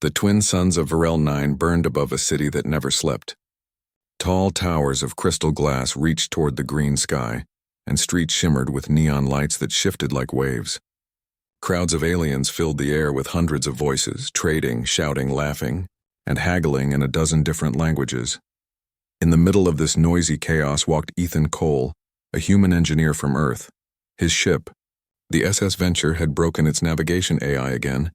The twin suns of Varel 9 burned above a city that never slept. Tall towers of crystal glass reached toward the green sky, and streets shimmered with neon lights that shifted like waves. Crowds of aliens filled the air with hundreds of voices, trading, shouting, laughing, and haggling in a dozen different languages. In the middle of this noisy chaos walked Ethan Cole, a human engineer from Earth. His ship, the SS Venture, had broken its navigation AI again,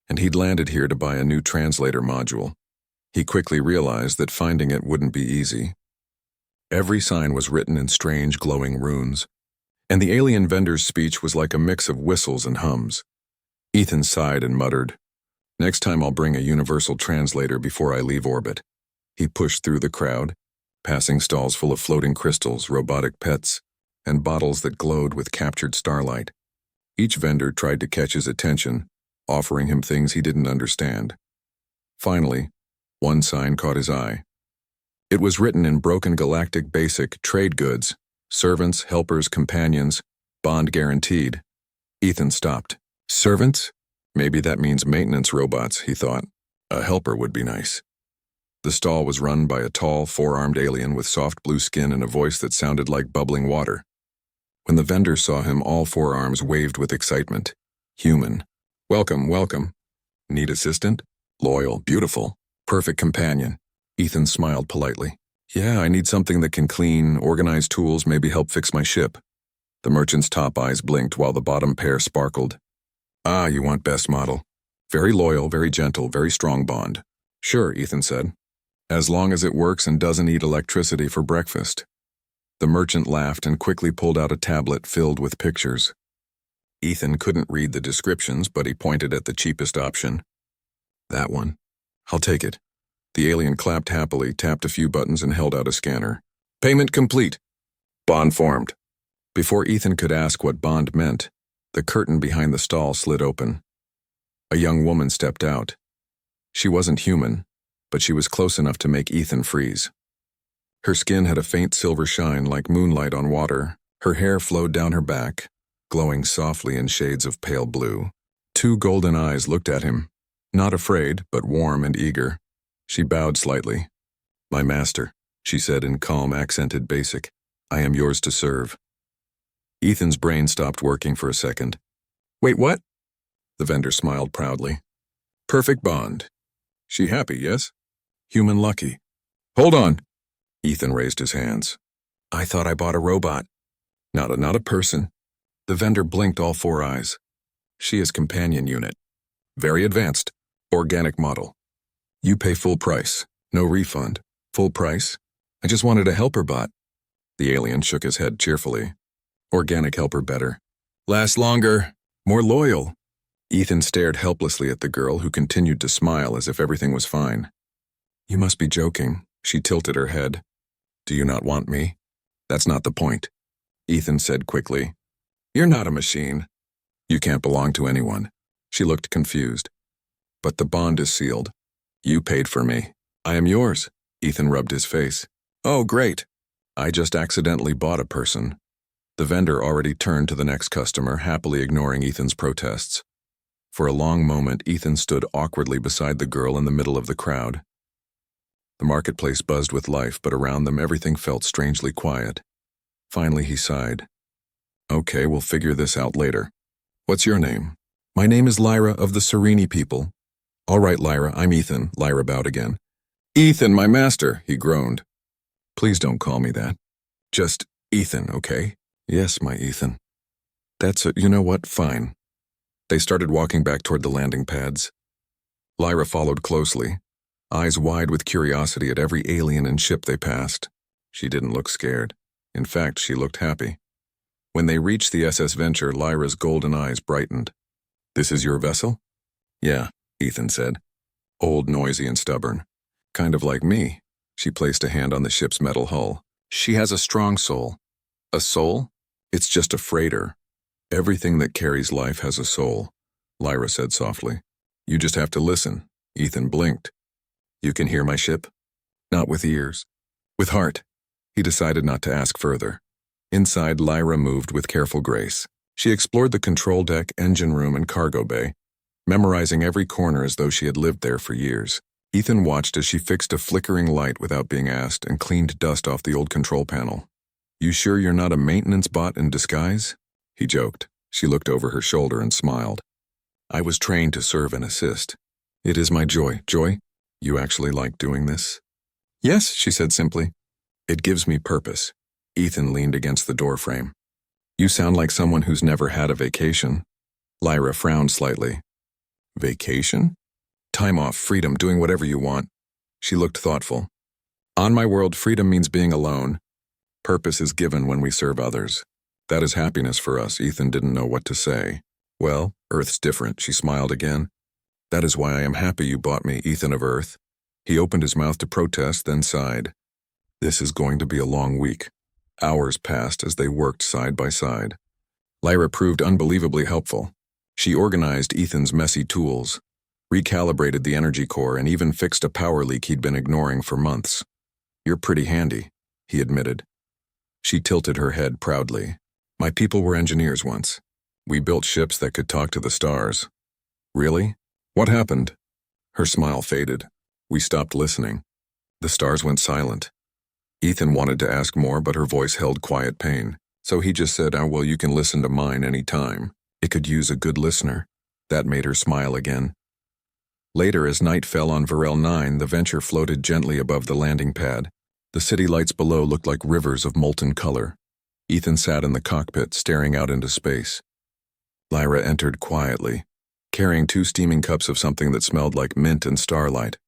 and he'd landed here to buy a new translator module. He quickly realized that finding it wouldn't be easy. Every sign was written in strange, glowing runes, and the alien vendor's speech was like a mix of whistles and hums. Ethan sighed and muttered, "Next time I'll bring a universal translator before I leave orbit." He pushed through the crowd, passing stalls full of floating crystals, robotic pets, and bottles that glowed with captured starlight. Each vendor tried to catch his attention, offering him things he didn't understand. Finally, one sign caught his eye. It was written in broken galactic basic: trade goods, servants, helpers, companions, bond guaranteed. Ethan stopped. Servants? Maybe that means maintenance robots, he thought. A helper would be nice. The stall was run by a tall, four-armed alien with soft blue skin and a voice that sounded like bubbling water. When the vendor saw him, all four arms waved with excitement. Human. Welcome, welcome. Need assistant? Loyal, beautiful, perfect companion. Ethan smiled politely. Yeah, I need something that can clean, organize tools, maybe help fix my ship. The merchant's top eyes blinked while the bottom pair sparkled. Ah, you want best model. Very loyal, very gentle, very strong bond. Sure, Ethan said. As long as it works and doesn't eat electricity for breakfast. The merchant laughed and quickly pulled out a tablet filled with pictures. Ethan couldn't read the descriptions, but he pointed at the cheapest option. That one. I'll take it. The alien clapped happily, tapped a few buttons, and held out a scanner. Payment complete. Bond formed. Before Ethan could ask what bond meant, the curtain behind the stall slid open. A young woman stepped out. She wasn't human, but she was close enough to make Ethan freeze. Her skin had a faint silver shine like moonlight on water. Her hair flowed down her back, glowing softly in shades of pale blue. Two golden eyes looked at him, not afraid, but warm and eager. She bowed slightly. My master, she said in calm, accented basic. I am yours to serve. Ethan's brain stopped working for a second. Wait, what? The vendor smiled proudly. Perfect bond. She happy, yes? Human lucky. Hold on. Ethan raised his hands. I thought I bought a robot. Not a person. The vendor blinked all four eyes. She is companion unit. Very advanced. Organic model. You pay full price. No refund. Full price? I just wanted a helper bot. The alien shook his head cheerfully. Organic helper better. Lasts longer. More loyal. Ethan stared helplessly at the girl, who continued to smile as if everything was fine. You must be joking. She tilted her head. Do you not want me? That's not the point. Ethan said quickly. You're not a machine. You can't belong to anyone. She looked confused. But the bond is sealed. You paid for me. I am yours. Ethan rubbed his face. Oh, great. I just accidentally bought a person. The vendor already turned to the next customer, happily ignoring Ethan's protests. For a long moment, Ethan stood awkwardly beside the girl in the middle of the crowd. The marketplace buzzed with life, but around them everything felt strangely quiet. Finally, he sighed. Okay, we'll figure this out later. What's your name? My name is Lyra of the Serini people. All right, Lyra, I'm Ethan. Lyra bowed again. Ethan, my master, he groaned. Please don't call me that. Just Ethan, okay? Yes, my Ethan. That's it. You know what? Fine. They started walking back toward the landing pads. Lyra followed closely, eyes wide with curiosity at every alien and ship they passed. She didn't look scared. In fact, she looked happy. When they reached the SS Venture, Lyra's golden eyes brightened. This is your vessel? Yeah, Ethan said. Old, noisy, and stubborn. Kind of like me. She placed a hand on the ship's metal hull. She has a strong soul. A soul? It's just a freighter. Everything that carries life has a soul, Lyra said softly. You just have to listen. Ethan blinked. You can hear my ship? Not with ears. With heart. He decided not to ask further. Inside, Lyra moved with careful grace. She explored the control deck, engine room, and cargo bay, memorizing every corner as though she had lived there for years. Ethan watched as she fixed a flickering light without being asked and cleaned dust off the old control panel. "You sure you're not a maintenance bot in disguise?" he joked. She looked over her shoulder and smiled. "I was trained to serve and assist. It is my joy." "Joy? You actually like doing this?" "Yes," she said simply. "It gives me purpose." Ethan leaned against the doorframe. "You sound like someone who's never had a vacation." Lyra frowned slightly. "Vacation?" "Time off, freedom, doing whatever you want." She looked thoughtful. "On my world, freedom means being alone. Purpose is given when we serve others. That is happiness for us." Ethan didn't know what to say. "Well, Earth's different," she smiled again. "That is why I am happy you bought me, Ethan of Earth." He opened his mouth to protest, then sighed. "This is going to be a long week." Hours passed as they worked side by side. Lyra proved unbelievably helpful. She organized Ethan's messy tools, recalibrated the energy core, and even fixed a power leak he'd been ignoring for months. "You're pretty handy," he admitted. She tilted her head proudly. "My people were engineers once. We built ships that could talk to the stars." "Really? What happened?" Her smile faded. "We stopped listening. The stars went silent." Ethan wanted to ask more, but her voice held quiet pain. So he just said, "Oh, well, you can listen to mine any time. It could use a good listener." That made her smile again. Later, as night fell on Varel 9, the Venture floated gently above the landing pad. The city lights below looked like rivers of molten color. Ethan sat in the cockpit, staring out into space. Lyra entered quietly, carrying 2 steaming cups of something that smelled like mint and starlight.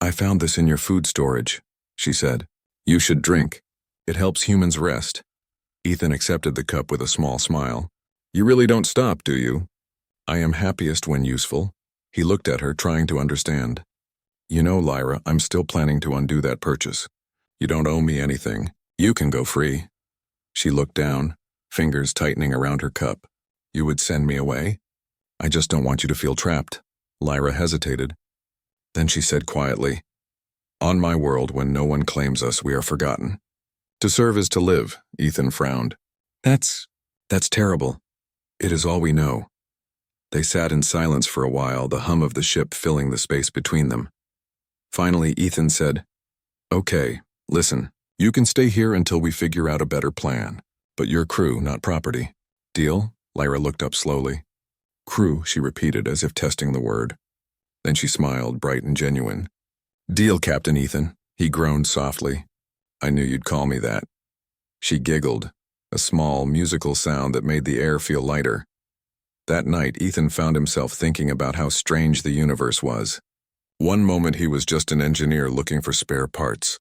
"I found this in your food storage," she said. "You should drink. It helps humans rest." Ethan accepted the cup with a small smile. "You really don't stop, do you?" "I am happiest when useful." He looked at her, trying to understand. "You know, Lyra, I'm still planning to undo that purchase. You don't owe me anything. You can go free." She looked down, fingers tightening around her cup. "You would send me away?" "I just don't want you to feel trapped." Lyra hesitated. Then she said quietly, "On my world, when no one claims us, we are forgotten. To serve is to live." Ethan frowned. That's terrible." "It is all we know." They sat in silence for a while, the hum of the ship filling the space between them. Finally, Ethan said, "Okay, listen, you can stay here until we figure out a better plan. But you're crew, not property. Deal?" Lyra looked up slowly. "Crew," she repeated as if testing the word. Then she smiled, bright and genuine. "Deal, Captain Ethan," he groaned softly. "I knew you'd call me that." She giggled, a small, musical sound that made the air feel lighter. That night, Ethan found himself thinking about how strange the universe was. One moment he was just an engineer looking for spare parts,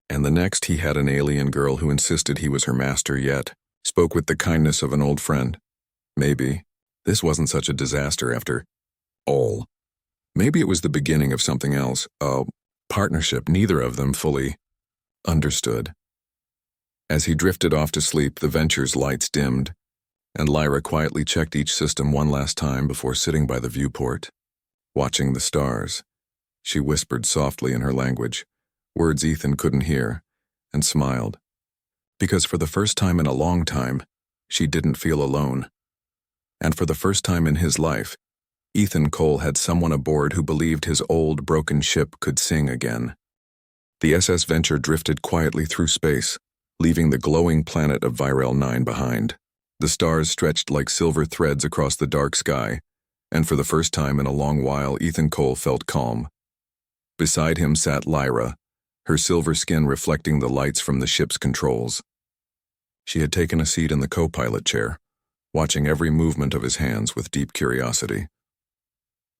and the next he had an alien girl who insisted he was her master yet spoke with the kindness of an old friend. Maybe this wasn't such a disaster after all. Maybe it was the beginning of something else, a partnership neither of them fully understood. As he drifted off to sleep, the Venture's lights dimmed, and Lyra quietly checked each system one last time before sitting by the viewport, watching the stars. She whispered softly in her language, words Ethan couldn't hear, and smiled. Because for the first time in a long time, she didn't feel alone. And for the first time in his life, Ethan Cole had someone aboard who believed his old, broken ship could sing again. The SS Venture drifted quietly through space, leaving the glowing planet of Virel 9 behind. The stars stretched like silver threads across the dark sky, and for the first time in a long while, Ethan Cole felt calm. Beside him sat Lyra, her silver skin reflecting the lights from the ship's controls. She had taken a seat in the co-pilot chair, watching every movement of his hands with deep curiosity.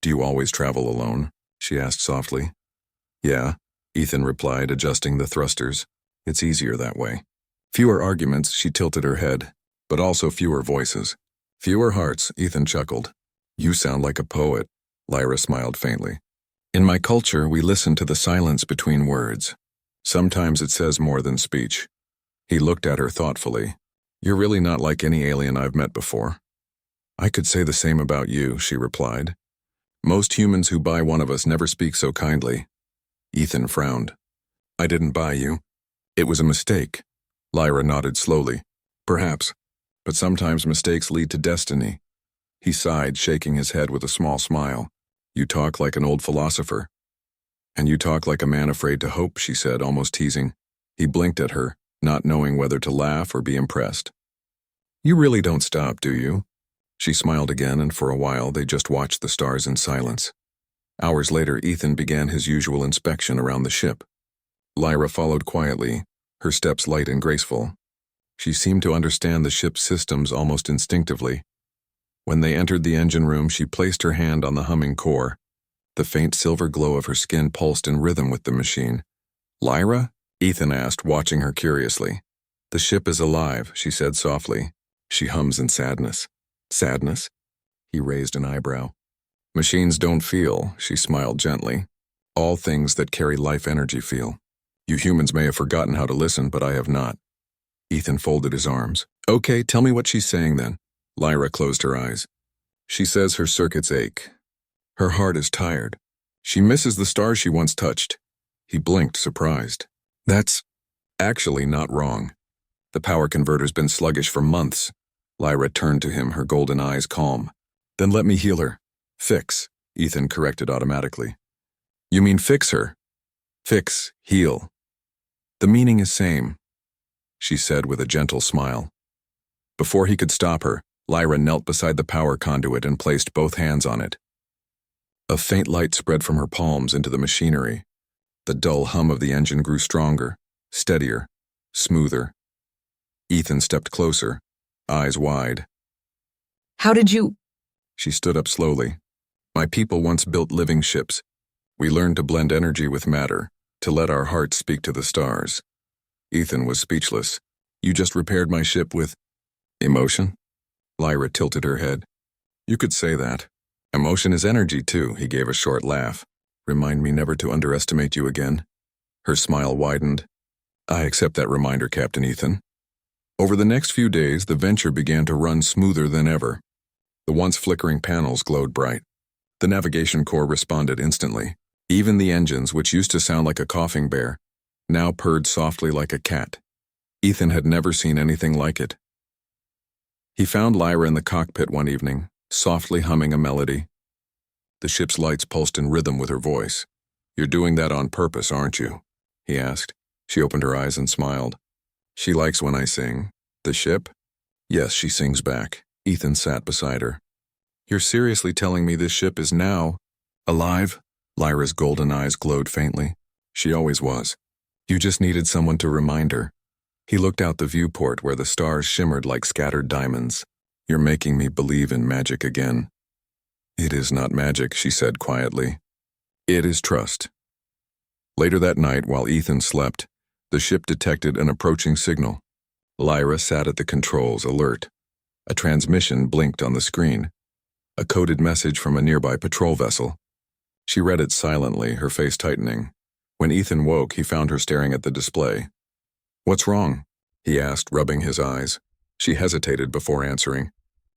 "Do you always travel alone?" she asked softly. "Yeah," Ethan replied, adjusting the thrusters. "It's easier that way." Fewer arguments, she tilted her head, but also fewer voices. "Fewer hearts," Ethan chuckled. "You sound like a poet." Lyra smiled faintly. "In my culture, we listen to the silence between words. Sometimes it says more than speech." He looked at her thoughtfully. "You're really not like any alien I've met before." "I could say the same about you," she replied. "Most humans who buy one of us never speak so kindly." Ethan frowned. "I didn't buy you. It was a mistake." Lyra nodded slowly. "Perhaps, but sometimes mistakes lead to destiny." He sighed, shaking his head with a small smile. You talk like an old philosopher. And you talk like a man afraid to hope, she said, almost teasing. He blinked at her, not knowing whether to laugh or be impressed. You really don't stop, do you? She smiled again, and for a while they just watched the stars in silence. Hours later, Ethan began his usual inspection around the ship. Lyra followed quietly, her steps light and graceful. She seemed to understand the ship's systems almost instinctively. When they entered the engine room, she placed her hand on the humming core. The faint silver glow of her skin pulsed in rhythm with the machine. Lyra? Ethan asked, watching her curiously. The ship is alive, she said softly. She hums in sadness. Sadness? He raised an eyebrow. Machines don't feel, she smiled gently. All things that carry life energy feel. You humans may have forgotten how to listen, but I have not. Ethan folded his arms. Okay, tell me what she's saying then. Lyra closed her eyes. She says her circuits ache. Her heart is tired. She misses the stars she once touched. He blinked, surprised. That's actually not wrong. The power converter's been sluggish for months. Lyra turned to him, her golden eyes calm. Then let me heal her. Fix, Ethan corrected automatically. You mean fix her? Fix, heal. The meaning is same, she said with a gentle smile. Before he could stop her, Lyra knelt beside the power conduit and placed both hands on it. A faint light spread from her palms into the machinery. The dull hum of the engine grew stronger, steadier, smoother. Ethan stepped closer, eyes wide. How did you? She stood up slowly. My people once built living ships. We learned to blend energy with matter, to let our hearts speak to the stars. Ethan was speechless. You just repaired my ship with emotion? Lyra tilted her head. You could say that. Emotion is energy too, he gave a short laugh. Remind me never to underestimate you again. Her smile widened. I accept that reminder, Captain Ethan. Over the next few days, the venture began to run smoother than ever. The once flickering panels glowed bright. The navigation core responded instantly. Even the engines, which used to sound like a coughing bear, now purred softly like a cat. Ethan had never seen anything like it. He found Lyra in the cockpit one evening, softly humming a melody. The ship's lights pulsed in rhythm with her voice. You're doing that on purpose, aren't you? He asked. She opened her eyes and smiled. She likes when I sing. The ship? Yes, she sings back. Ethan sat beside her. You're seriously telling me this ship is now alive? Lyra's golden eyes glowed faintly. She always was. You just needed someone to remind her. He looked out the viewport where the stars shimmered like scattered diamonds. You're making me believe in magic again. It is not magic, she said quietly. It is trust. Later that night, while Ethan slept, the ship detected an approaching signal. Lyra sat at the controls, alert. A transmission blinked on the screen. A coded message from a nearby patrol vessel. She read it silently, her face tightening. When Ethan woke, he found her staring at the display. What's wrong? He asked, rubbing his eyes. She hesitated before answering.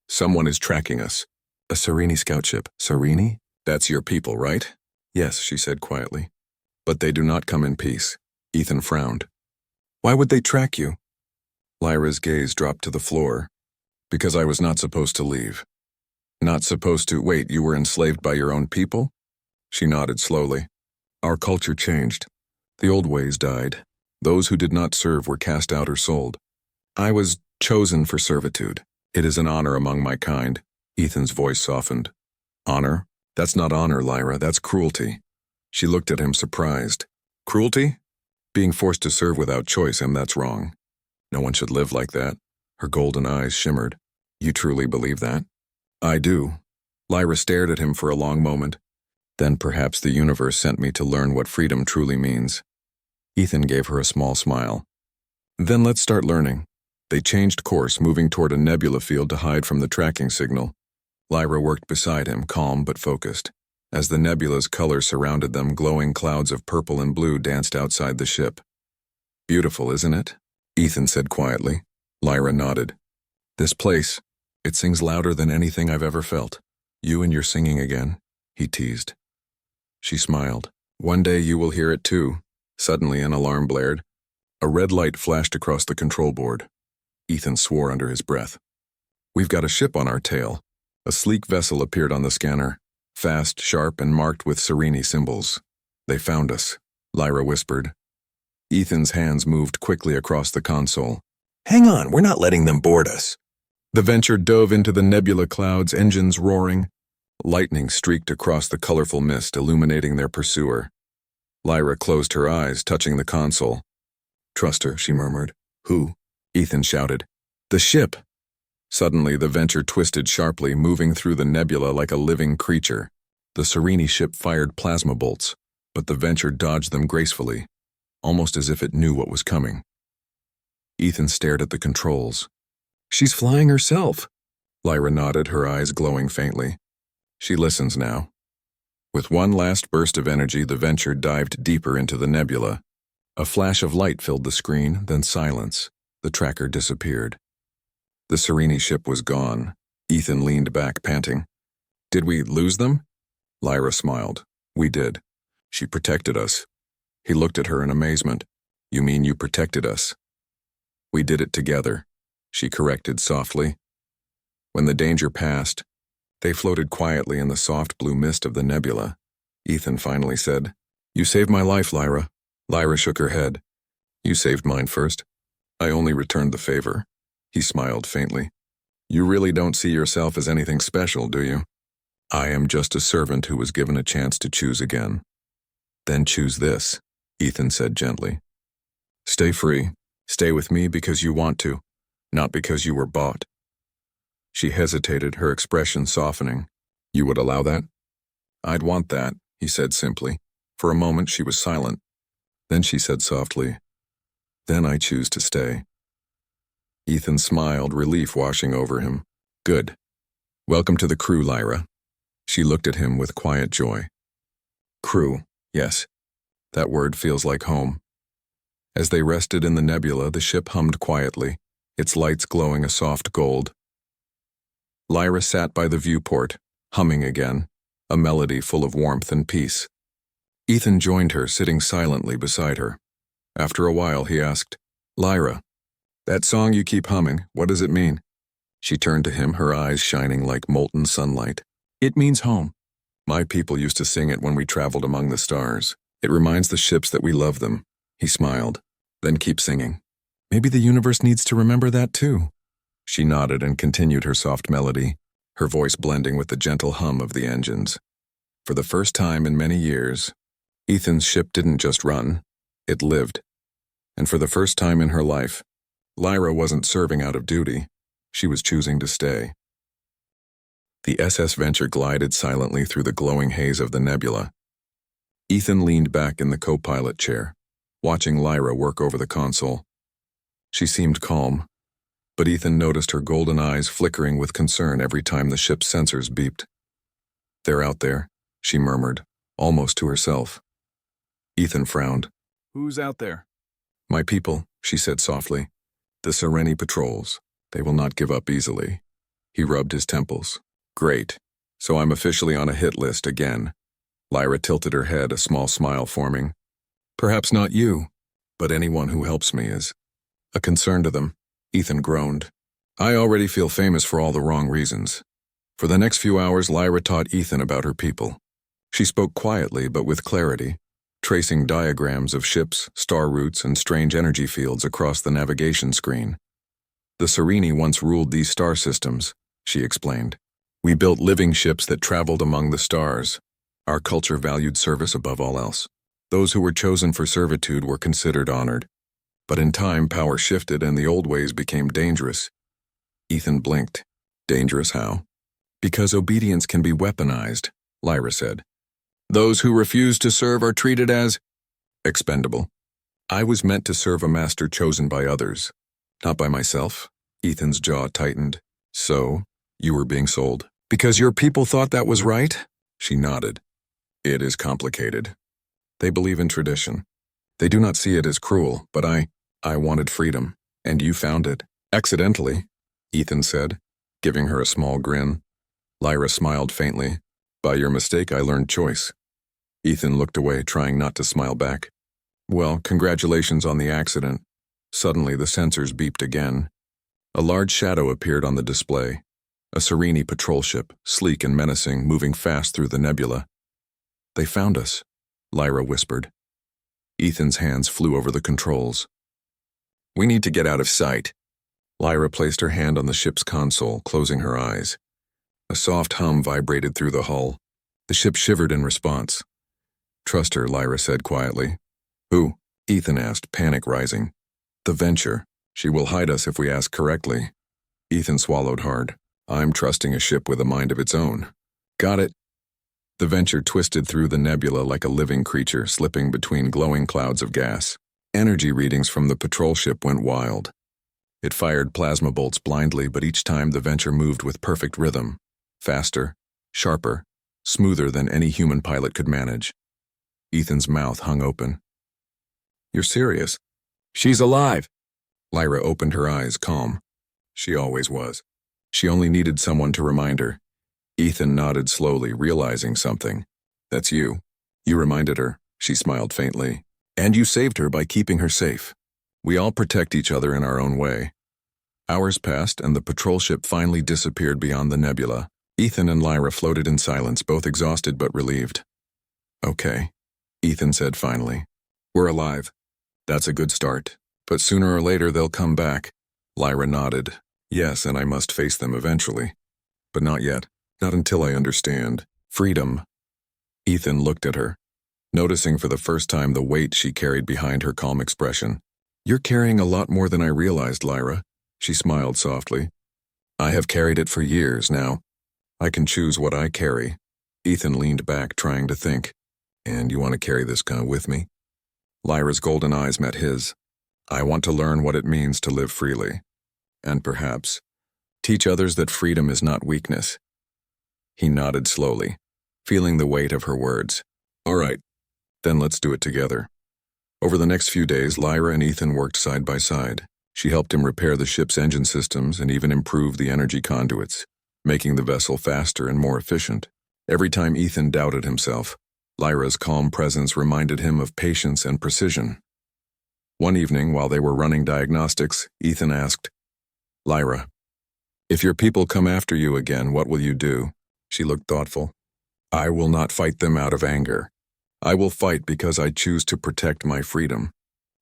Someone is tracking us. A Scifi scout ship. Scifi? That's your people, right? Yes, she said quietly. But they do not come in peace. Ethan frowned. Why would they track you? Lyra's gaze dropped to the floor. Because I was not supposed to leave. Not supposed to? Wait, you were enslaved by your own people? She nodded slowly. Our culture changed. The old ways died. Those who did not serve were cast out or sold. I was chosen for servitude. It is an honor among my kind. Ethan's voice softened. Honor? That's not honor, Lyra. That's cruelty. She looked at him surprised. Cruelty? Being forced to serve without choice, and that's wrong. No one should live like that. Her golden eyes shimmered. You truly believe that? I do. Lyra stared at him for a long moment. Then perhaps the universe sent me to learn what freedom truly means. Ethan gave her a small smile. Then let's start learning. They changed course, moving toward a nebula field to hide from the tracking signal. Lyra worked beside him, calm but focused. As the nebula's color surrounded them, glowing clouds of purple and blue danced outside the ship. Beautiful, isn't it? Ethan said quietly. Lyra nodded. This place, it sings louder than anything I've ever felt. You and your singing again, he teased. She smiled. One day you will hear it too. Suddenly an alarm blared. A red light flashed across the control board. Ethan swore under his breath. We've got a ship on our tail. A sleek vessel appeared on the scanner, fast, sharp, and marked with Scifi symbols. They found us, Lyra whispered. Ethan's hands moved quickly across the console. Hang on, we're not letting them board us. The Venture dove into the nebula clouds, engines roaring. Lightning streaked across the colorful mist, illuminating their pursuer. Lyra closed her eyes, touching the console. Trust her, she murmured. Who? Ethan shouted. The ship. Suddenly, the Venture twisted sharply, moving through the nebula like a living creature. The Scifi ship fired plasma bolts, but the Venture dodged them gracefully, almost as if it knew what was coming. Ethan stared at the controls. She's flying herself. Lyra nodded, her eyes glowing faintly. She listens now. With one last burst of energy, the Venture dived deeper into the nebula. A flash of light filled the screen, then silence. The tracker disappeared. The Scifi ship was gone. Ethan leaned back, panting. Did we lose them? Lyra smiled. We did. She protected us. He looked at her in amazement. You mean you protected us? We did it together, she corrected softly. When the danger passed, they floated quietly in the soft blue mist of the nebula. Ethan finally said, You saved my life, Lyra. Lyra shook her head. You saved mine first. I only returned the favor. He smiled faintly. You really don't see yourself as anything special, do you? I am just a servant who was given a chance to choose again. Then choose this, Ethan said gently. Stay free. Stay with me because you want to, not because you were bought. She hesitated, her expression softening. You would allow that? I'd want that, he said simply. For a moment she was silent. Then she said softly, Then I choose to stay. Ethan smiled, relief washing over him. Good. Welcome to the crew, Lyra. She looked at him with quiet joy. Crew, yes. That word feels like home. As they rested in the nebula, the ship hummed quietly, its lights glowing a soft gold. Lyra sat by the viewport, humming again, a melody full of warmth and peace. Ethan joined her, sitting silently beside her. After a while, he asked, Lyra, that song you keep humming, what does it mean? She turned to him, her eyes shining like molten sunlight. It means home. My people used to sing it when we traveled among the stars. It reminds the ships that we love them. He smiled. Then keep singing. Maybe the universe needs to remember that too. She nodded and continued her soft melody, her voice blending with the gentle hum of the engines. For the first time in many years, Ethan's ship didn't just run, it lived. And for the first time in her life, Lyra wasn't serving out of duty, she was choosing to stay. The SS Venture glided silently through the glowing haze of the nebula. Ethan leaned back in the co-pilot chair, watching Lyra work over the console. She seemed calm, but Ethan noticed her golden eyes flickering with concern every time the ship's sensors beeped. They're out there, she murmured, almost to herself. Ethan frowned. Who's out there? My people, she said softly. The Scifi patrols. They will not give up easily. He rubbed his temples. Great. So I'm officially on a hit list again. Lyra tilted her head, a small smile forming. Perhaps not you, but anyone who helps me is. A concern to them, Ethan groaned. I already feel famous for all the wrong reasons. For the next few hours, Lyra taught Ethan about her people. She spoke quietly but with clarity, tracing diagrams of ships, star routes, and strange energy fields across the navigation screen. The Scifi once ruled these star systems, she explained. We built living ships that traveled among the stars. Our culture valued service above all else. Those who were chosen for servitude were considered honored. But in time, power shifted and the old ways became dangerous. Ethan blinked. Dangerous how? Because obedience can be weaponized, Lyra said. Those who refuse to serve are treated as expendable. I was meant to serve a master chosen by others, not by myself. Ethan's jaw tightened. So, you were being sold? Because your people thought that was right? She nodded. It is complicated. They believe in tradition. They do not see it as cruel, but I wanted freedom, and you found it. Accidentally, Ethan said, giving her a small grin. Lyra smiled faintly. By your mistake, I learned choice. Ethan looked away, trying not to smile back. Well, congratulations on the accident. Suddenly, the sensors beeped again. A large shadow appeared on the display. A Scifi patrol ship, sleek and menacing, moving fast through the nebula. "They found us," Lyra whispered. Ethan's hands flew over the controls. "We need to get out of sight." Lyra placed her hand on the ship's console, closing her eyes. A soft hum vibrated through the hull. The ship shivered in response. "Trust her," Lyra said quietly. "Who?" Ethan asked, panic rising. "The Venture. She will hide us if we ask correctly." Ethan swallowed hard. "I'm trusting a ship with a mind of its own." "Got it." The Venture twisted through the nebula like a living creature, slipping between glowing clouds of gas. Energy readings from the patrol ship went wild. It fired plasma bolts blindly, but each time the Venture moved with perfect rhythm. Faster, sharper, smoother than any human pilot could manage. Ethan's mouth hung open. "You're serious?" "She's alive." Lyra opened her eyes, calm. She always was. She only needed someone to remind her. Ethan nodded slowly, realizing something. "That's you." "You reminded her." She smiled faintly. "And you saved her by keeping her safe. We all protect each other in our own way." Hours passed, and the patrol ship finally disappeared beyond the nebula. Ethan and Lyra floated in silence, both exhausted but relieved. "Okay," Ethan said finally. "We're alive. That's a good start. But sooner or later they'll come back." Lyra nodded. "Yes, and I must face them eventually. But not yet. Not until I understand. Freedom." Ethan looked at her, noticing for the first time the weight she carried behind her calm expression. "You're carrying a lot more than I realized, Lyra." She smiled softly. "I have carried it for years now. I can choose what I carry." Ethan leaned back, trying to think. "And you want to carry this gun with me?" Lyra's golden eyes met his. "I want to learn what it means to live freely. And perhaps teach others that freedom is not weakness." He nodded slowly, feeling the weight of her words. "All right, then let's do it together." Over the next few days, Lyra and Ethan worked side by side. She helped him repair the ship's engine systems and even improve the energy conduits, making the vessel faster and more efficient. Every time Ethan doubted himself, Lyra's calm presence reminded him of patience and precision. One evening, while they were running diagnostics, Ethan asked, "Lyra, if your people come after you again, what will you do?" She looked thoughtful. "I will not fight them out of anger. I will fight because I choose to protect my freedom,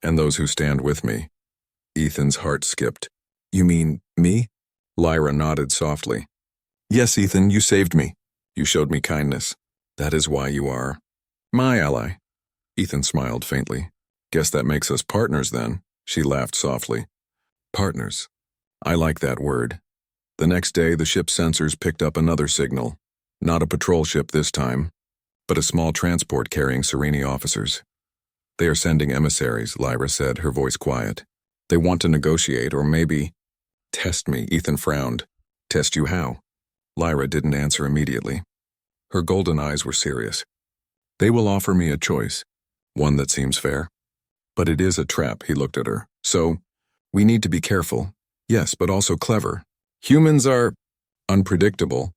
and those who stand with me." Ethan's heart skipped. "You mean me?" Lyra nodded softly. "Yes, Ethan, you saved me. You showed me kindness. That is why you are my ally." Ethan smiled faintly. "Guess that makes us partners then." She laughed softly. "Partners. I like that word." The next day, the ship's sensors picked up another signal. Not a patrol ship this time, but a small transport carrying Scifi officers. "They are sending emissaries," Lyra said, her voice quiet. "They want to negotiate, or maybe test me." Ethan frowned. "Test you how?" Lyra didn't answer immediately. Her golden eyes were serious. "They will offer me a choice, one that seems fair. But it is a trap," he looked at her. "So, we need to be careful. Yes, but also clever. Humans are unpredictable.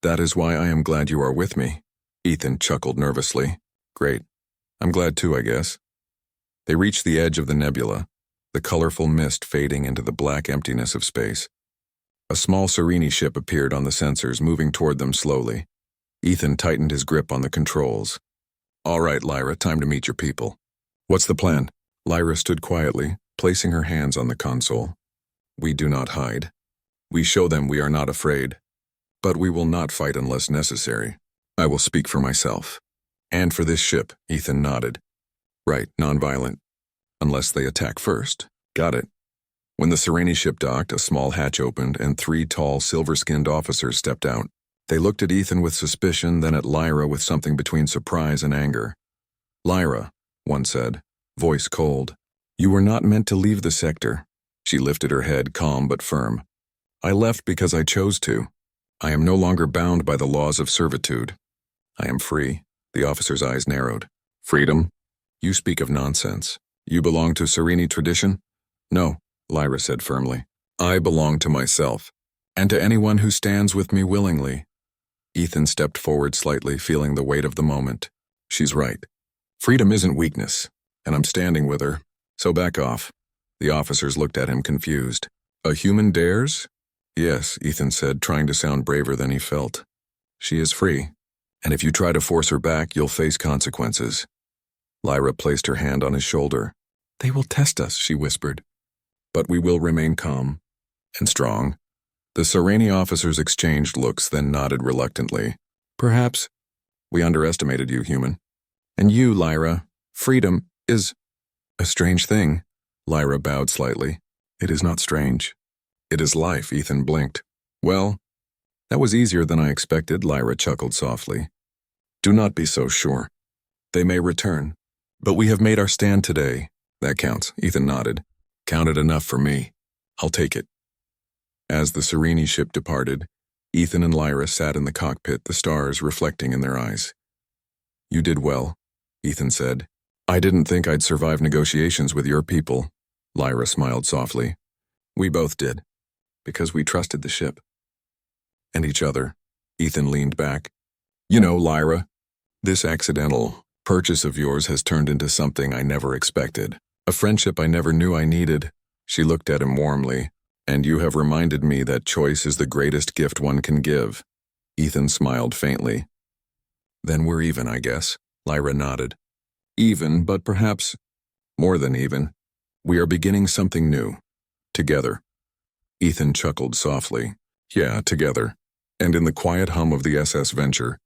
That is why I am glad you are with me." Ethan chuckled nervously. "Great. I'm glad too, I guess." They reached the edge of the nebula, the colorful mist fading into the black emptiness of space. A small Scifi ship appeared on the sensors, moving toward them slowly. Ethan tightened his grip on the controls. "All right, Lyra, time to meet your people." "What's the plan?" Lyra stood quietly, placing her hands on the console. "We do not hide. We show them we are not afraid. But we will not fight unless necessary. I will speak for myself. And for this ship," Ethan nodded. "Right, nonviolent. Unless they attack first." "Got it." When the Scifi ship docked, a small hatch opened and 3 tall, silver-skinned officers stepped out. They looked at Ethan with suspicion, then at Lyra with something between surprise and anger. "Lyra," one said, voice cold, "you were not meant to leave the sector." She lifted her head, calm but firm. "I left because I chose to. I am no longer bound by the laws of servitude. I am free." The officer's eyes narrowed. "Freedom? You speak of nonsense. You belong to Scifi tradition?" "No," Lyra said firmly. "I belong to myself, and to anyone who stands with me willingly." Ethan stepped forward slightly, feeling the weight of the moment. She's right. Freedom isn't weakness, and I'm standing with her, so back off. The officers looked at him confused. "A human dares?" Yes, Ethan said, trying to sound braver than he felt. She is free, and if you try to force her back, you'll face consequences. Lyra placed her hand on his shoulder. They will test us, she whispered. But we will remain calm and strong. The Sireni officers exchanged looks, then nodded reluctantly. Perhaps we underestimated you, human. And you, Lyra, freedom is a strange thing. Lyra bowed slightly. It is not strange. It is life, Ethan blinked. Well, that was easier than I expected, Lyra chuckled softly. Do not be so sure. They may return. But we have made our stand today. That counts, Ethan nodded. Counted enough for me. I'll take it. As the Sireni ship departed, Ethan and Lyra sat in the cockpit, the stars reflecting in their eyes. You did well, Ethan said. I didn't think I'd survive negotiations with your people. Lyra smiled softly. We both did, because we trusted the ship. And each other. Ethan leaned back. You know, Lyra, this accidental purchase of yours has turned into something I never expected. A friendship I never knew I needed. She looked at him warmly. And you have reminded me that choice is the greatest gift one can give. Ethan smiled faintly. Then we're even, I guess. Lyra nodded. Even, but perhaps more than even. We are beginning something new. Together. Ethan chuckled softly. Yeah, together. And in the quiet hum of the SS Venture,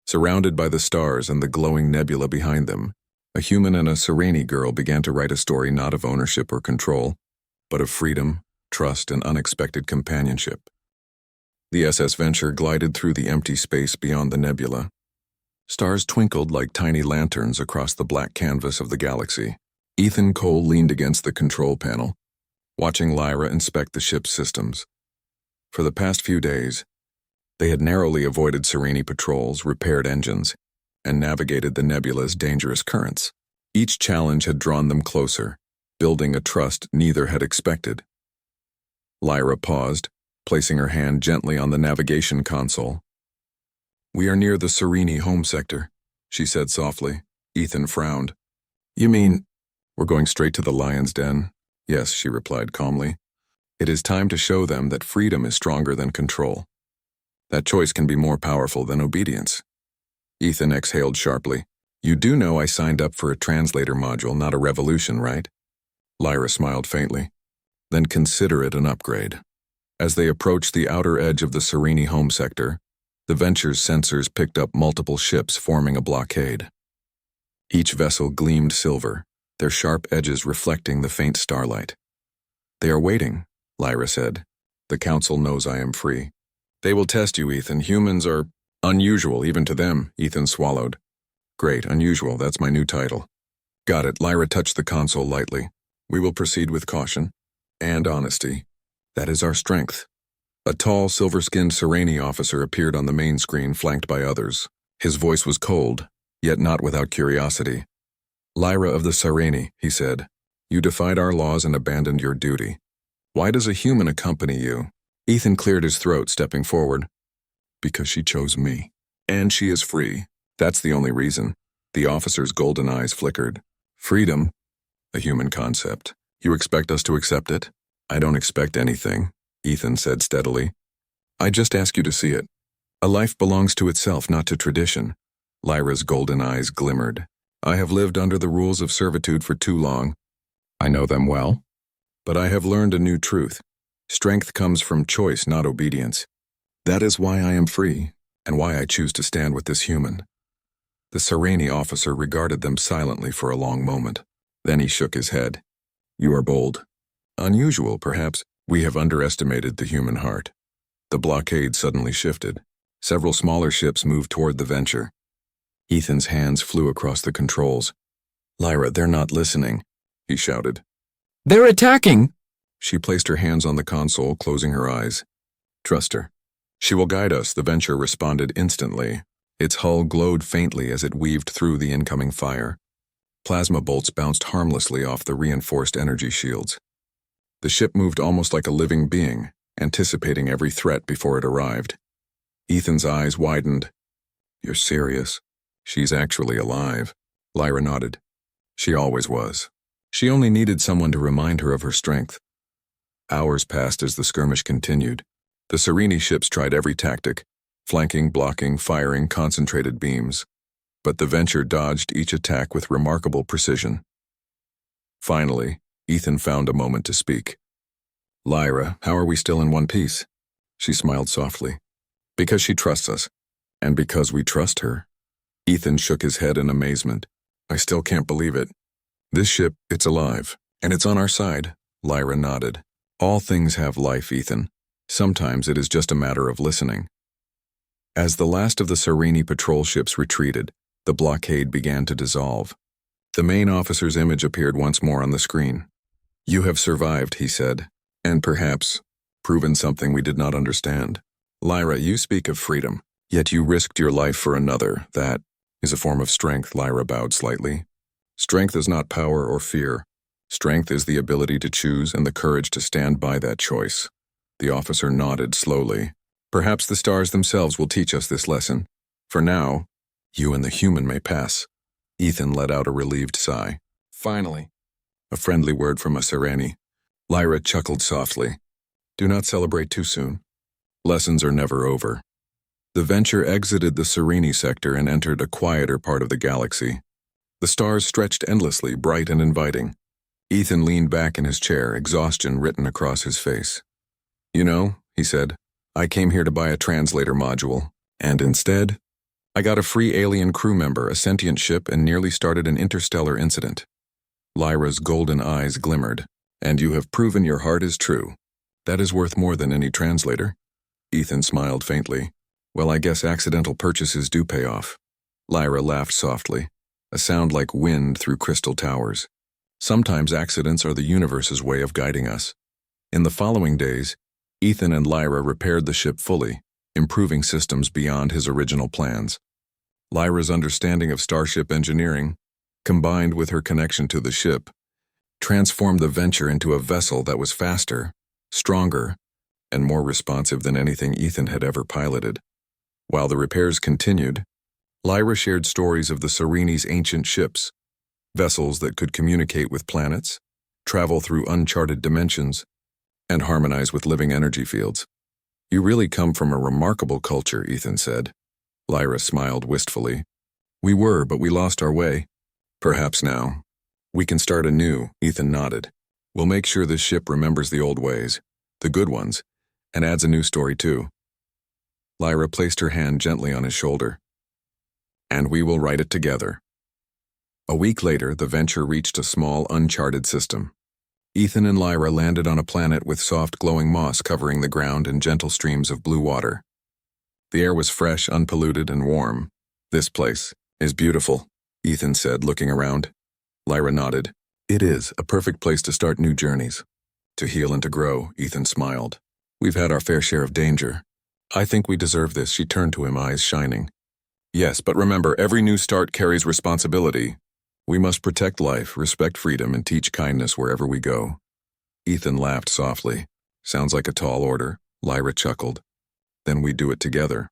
surrounded by the stars and the glowing nebula behind them, a human and a Sireni girl began to write a story not of ownership or control, but of freedom, trust, and unexpected companionship. The SS Venture glided through the empty space beyond the nebula. Stars twinkled like tiny lanterns across the black canvas of the galaxy. Ethan Cole leaned against the control panel, watching Lyra inspect the ship's systems. For the past few days, they had narrowly avoided Sireni patrols, repaired engines, and navigated the nebula's dangerous currents. Each challenge had drawn them closer, building a trust neither had expected. Lyra paused, placing her hand gently on the navigation console. We are near the Sireni home sector, she said softly. Ethan frowned. You mean, we're going straight to the lion's den? Yes, she replied calmly. It is time to show them that freedom is stronger than control. That choice can be more powerful than obedience. Ethan exhaled sharply. You do know I signed up for a translator module, not a revolution, right? Lyra smiled faintly. Then consider it an upgrade. As they approached the outer edge of the Sireni home sector, the Venture's sensors picked up multiple ships forming a blockade. Each vessel gleamed silver, their sharp edges reflecting the faint starlight. They are waiting, Lyra said. The Council knows I am free. They will test you, Ethan. Humans are unusual, even to them, Ethan swallowed. Great, unusual, that's my new title. Got it, Lyra touched the console lightly. We will proceed with caution and honesty. That is our strength. A tall, silver-skinned Sireni officer appeared on the main screen, flanked by others. His voice was cold, yet not without curiosity. Lyra of the Sireni, he said, you defied our laws and abandoned your duty. Why does a human accompany you? Ethan cleared his throat, stepping forward. Because she chose me. And she is free. That's the only reason. The officer's golden eyes flickered. Freedom? A human concept. You expect us to accept it? I don't expect anything, Ethan said steadily. I just ask you to see it. A life belongs to itself, not to tradition. Lyra's golden eyes glimmered. I have lived under the rules of servitude for too long. I know them well. But I have learned a new truth. Strength comes from choice, not obedience. That is why I am free, and why I choose to stand with this human. The Sireni officer regarded them silently for a long moment. Then he shook his head. You are bold. Unusual, perhaps. We have underestimated the human heart. The blockade suddenly shifted. Several smaller ships moved toward the Venture. Ethan's hands flew across the controls. Lyra, they're not listening, he shouted. They're attacking! She placed her hands on the console, closing her eyes. Trust her. She will guide us, the Venture responded instantly. Its hull glowed faintly as it weaved through the incoming fire. Plasma bolts bounced harmlessly off the reinforced energy shields. The ship moved almost like a living being, anticipating every threat before it arrived. Ethan's eyes widened. You're serious? She's actually alive. Lyra nodded. She always was. She only needed someone to remind her of her strength. Hours passed as the skirmish continued. The Scifi ships tried every tactic, flanking, blocking, firing concentrated beams, but the Venture dodged each attack with remarkable precision. Finally, Ethan found a moment to speak. "Lyra, how are we still in one piece?" She smiled softly. "Because she trusts us, and because we trust her." Ethan shook his head in amazement. "I still can't believe it. This ship, it's alive, and it's on our side." Lyra nodded. "All things have life, Ethan. Sometimes it is just a matter of listening." As the last of the Scifi patrol ships retreated, the blockade began to dissolve. The main officer's image appeared once more on the screen. "You have survived," he said, "and perhaps proven something we did not understand. Lyra, you speak of freedom, yet you risked your life for another. That is a form of strength." Lyra bowed slightly. "Strength is not power or fear. Strength is the ability to choose and the courage to stand by that choice." The officer nodded slowly. "Perhaps the stars themselves will teach us this lesson. For now, you and the human may pass." Ethan let out a relieved sigh. "Finally." A friendly word from a Scifi. Lyra chuckled softly. "Do not celebrate too soon. Lessons are never over." The Venture exited the Scifi sector and entered a quieter part of the galaxy. The stars stretched endlessly, bright and inviting. Ethan leaned back in his chair, exhaustion written across his face. "You know," he said, "I came here to buy a translator module, and instead, I got a free alien crew member, a sentient ship, and nearly started an interstellar incident." Lyra's golden eyes glimmered. "And you have proven your heart is true. That is worth more than any translator." Ethan smiled faintly. "Well, I guess accidental purchases do pay off." Lyra laughed softly, a sound like wind through crystal towers. "Sometimes accidents are the universe's way of guiding us." In the following days, Ethan and Lyra repaired the ship fully, improving systems beyond his original plans. Lyra's understanding of starship engineering, combined with her connection to the ship, transformed the Venture into a vessel that was faster, stronger, and more responsive than anything Ethan had ever piloted. While the repairs continued, Lyra shared stories of the Scifi's ancient ships, vessels that could communicate with planets, travel through uncharted dimensions, and harmonize with living energy fields. "You really come from a remarkable culture," Ethan said. Lyra smiled wistfully. "We were, but we lost our way. Perhaps now we can start anew." Ethan nodded. "We'll make sure this ship remembers the old ways, the good ones, and adds a new story too." Lyra placed her hand gently on his shoulder. "And we will write it together." A week later, the Venture reached a small, uncharted system. Ethan and Lyra landed on a planet with soft, glowing moss covering the ground and gentle streams of blue water. The air was fresh, unpolluted, and warm. "This place is beautiful," Ethan said, looking around. Lyra nodded. "It is a perfect place to start new journeys. To heal and to grow," Ethan smiled. "We've had our fair share of danger. I think we deserve this." She turned to him, eyes shining. "Yes, but remember, every new start carries responsibility. We must protect life, respect freedom, and teach kindness wherever we go." Ethan laughed softly. "Sounds like a tall order." Lyra chuckled. "Then we do it together."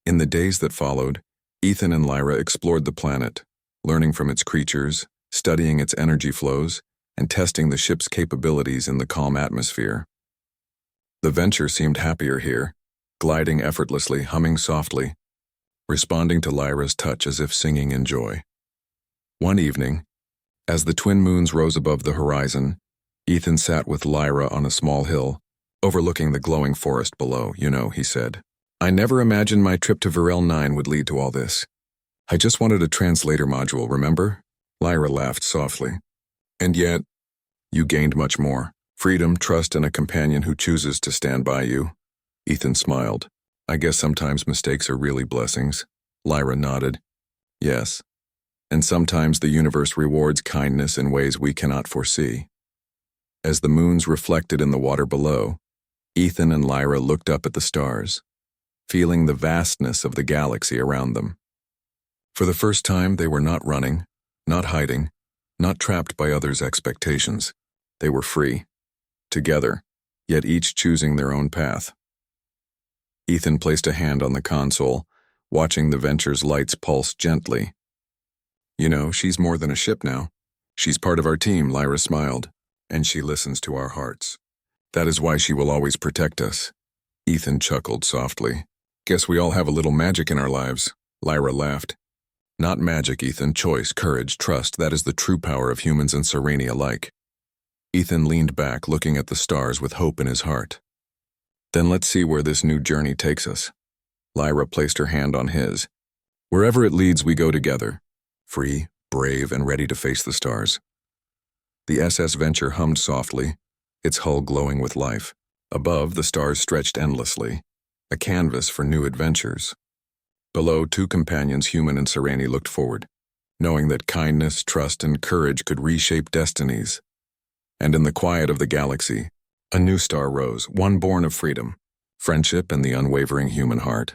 In the days that followed, Ethan and Lyra explored the planet, learning from its creatures, studying its energy flows, and testing the ship's capabilities in the calm atmosphere. The Venture seemed happier here, gliding effortlessly, humming softly, responding to Lyra's touch as if singing in joy. One evening, as the twin moons rose above the horizon, Ethan sat with Lyra on a small hill, overlooking the glowing forest below. "You know," he said, "I never imagined my trip to Varel 9 would lead to all this. I just wanted a translator module, remember?" Lyra laughed softly. "And yet, you gained much more. Freedom, trust, and a companion who chooses to stand by you." Ethan smiled. "I guess sometimes mistakes are really blessings." Lyra nodded. "Yes. And sometimes the universe rewards kindness in ways we cannot foresee." As the moons reflected in the water below, Ethan and Lyra looked up at the stars, feeling the vastness of the galaxy around them. For the first time, they were not running, not hiding, not trapped by others' expectations. They were free, together, yet each choosing their own path. Ethan placed a hand on the console, watching the Venture's lights pulse gently. "You know, she's more than a ship now. She's part of our team," Lyra smiled, "and she listens to our hearts. That is why she will always protect us. Ethan chuckled softly. Guess we all have a little magic in our lives. Lyra laughed. Not magic, Ethan. Choice, courage, trust. That is the true power of humans and Sereni alike. Ethan leaned back, looking at the stars with hope in his heart. Then let's see where this new journey takes us. Lyra placed her hand on his. Wherever it leads, we go together. Free, brave, and ready to face the stars. The SS Venture hummed softly, its hull glowing with life. Above, the stars stretched endlessly, a canvas for new adventures. Below, two companions, Human and Sereni, looked forward, knowing that kindness, trust, and courage could reshape destinies. And in the quiet of the galaxy, a new star rose, one born of freedom, friendship, and the unwavering human heart.